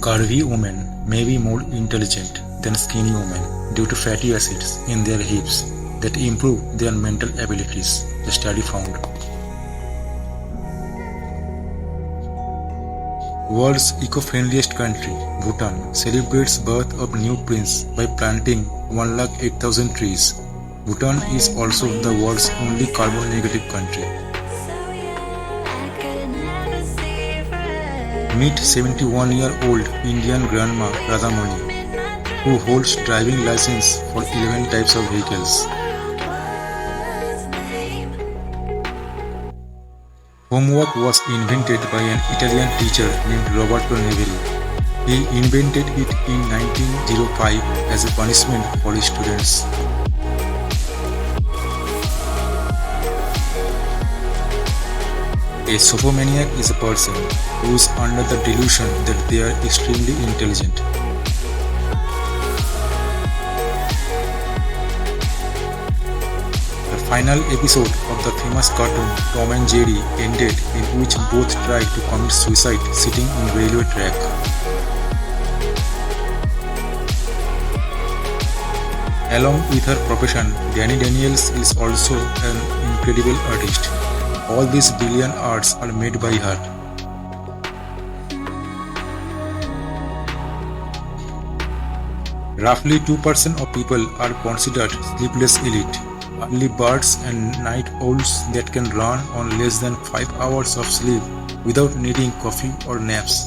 Curvy women may be more intelligent than skinny women due to fatty acids in their hips that improve their mental abilities, the study found. World's eco-friendliest country, Bhutan, celebrates birth of new prince by planting 108,000 trees. Bhutan is also the world's only carbon-negative country. Meet 71-year-old Indian grandma Radhamani, who holds driving license for 11 types of vehicles. Homework was invented by an Italian teacher named Roberto Nevelli. He invented it in 1905 as a punishment for his students. A sophomaniac is a person who is under the delusion that they are extremely intelligent. The final episode of the famous cartoon Tom and Jerry ended in which both tried to commit suicide sitting on railway track. Along with her profession, Dani Daniels is also an incredible artist. All these brilliant arts are made by her. Roughly 2% of people are considered sleepless elite, early birds and night owls that can run on less than 5 hours of sleep without needing coffee or naps.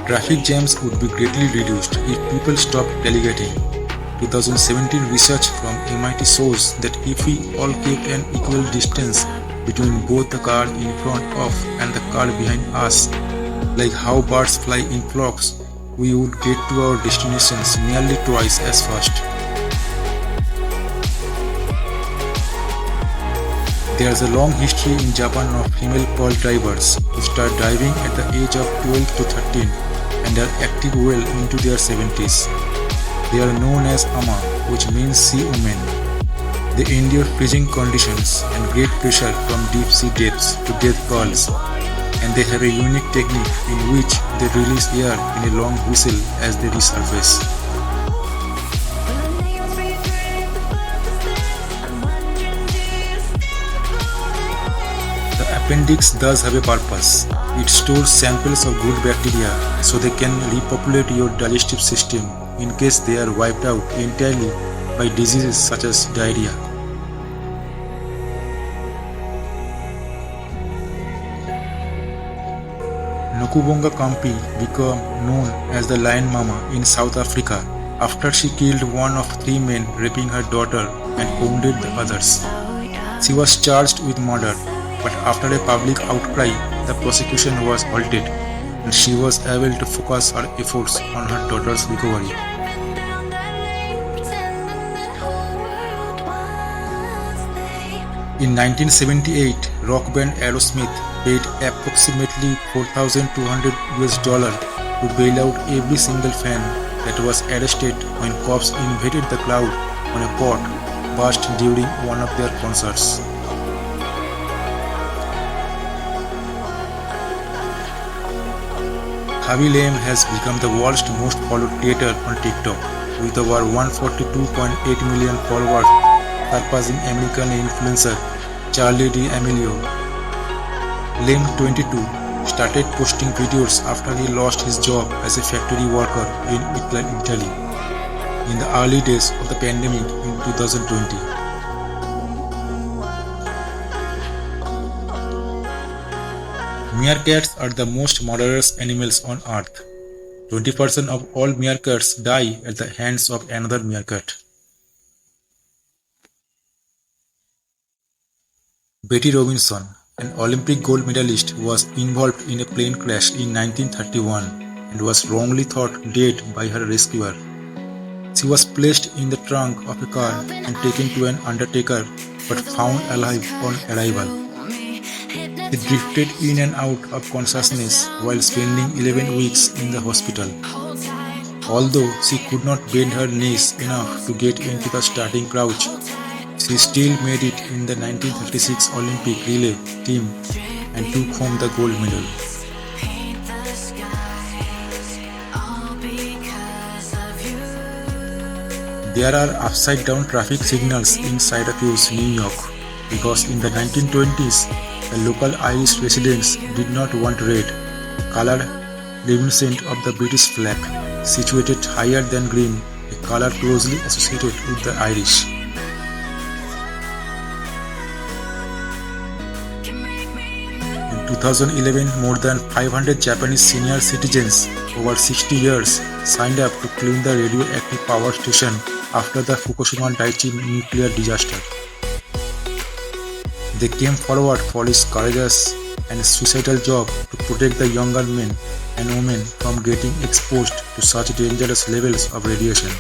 Traffic jams would be greatly reduced if people stopped delegating. 2017 research from MIT shows that if we all kept an equal distance between both the car in front of and the car behind us, like how birds fly in flocks, we would get to our destinations nearly twice as fast. There is a long history in Japan of female pearl drivers who start driving at the age of 12 to 13 and are active well into their 70s. They are known as ama, which means sea women. They endure freezing conditions and great pressure from deep sea depths to death pearls, and they have a unique technique in which they release air in a long whistle as they resurface. The appendix does have a purpose. It stores samples of good bacteria so they can repopulate your digestive system in case they are wiped out entirely by diseases such as diarrhea. Nokubonga Kampi became known as the Lion Mama in South Africa after she killed one of 3 men raping her daughter and wounded the others. She was charged with murder, but after a public outcry, the prosecution was halted and she was able to focus her efforts on her daughter's recovery. In 1978, rock band Aerosmith paid approximately $4,200 to bail out every single fan that was arrested when cops invaded the crowd on a pot burst during one of their concerts. Khaby Lame has become the world's most followed creator on TikTok with over 142.8 million followers, surpassing American influencer Charli D'Amelio. Lame, 22, started posting videos after he lost his job as a factory worker in Italy in the early days of the pandemic in 2020. Meerkats are the most murderous animals on earth. 20% of all meerkats die at the hands of another meerkat. Betty Robinson, an Olympic gold medalist, was involved in a plane crash in 1931 and was wrongly thought dead by her rescuer. She was placed in the trunk of a car and taken to an undertaker but found alive on arrival. She drifted in and out of consciousness while spending 11 weeks in the hospital. Although she could not bend her knees enough to get into the starting crouch, she still made it in the 1936 Olympic relay team and took home the gold medal. There are upside-down traffic signals in Syracuse, New York, because in the 1920s, the local Irish residents did not want red, color reminiscent of the British flag, situated higher than green, a color closely associated with the Irish. In 2011, more than 500 Japanese senior citizens over 60 years signed up to clean the radioactive power station after the Fukushima Daiichi nuclear disaster. They came forward for his courageous and suicidal job to protect the younger men and women from getting exposed to such dangerous levels of radiation.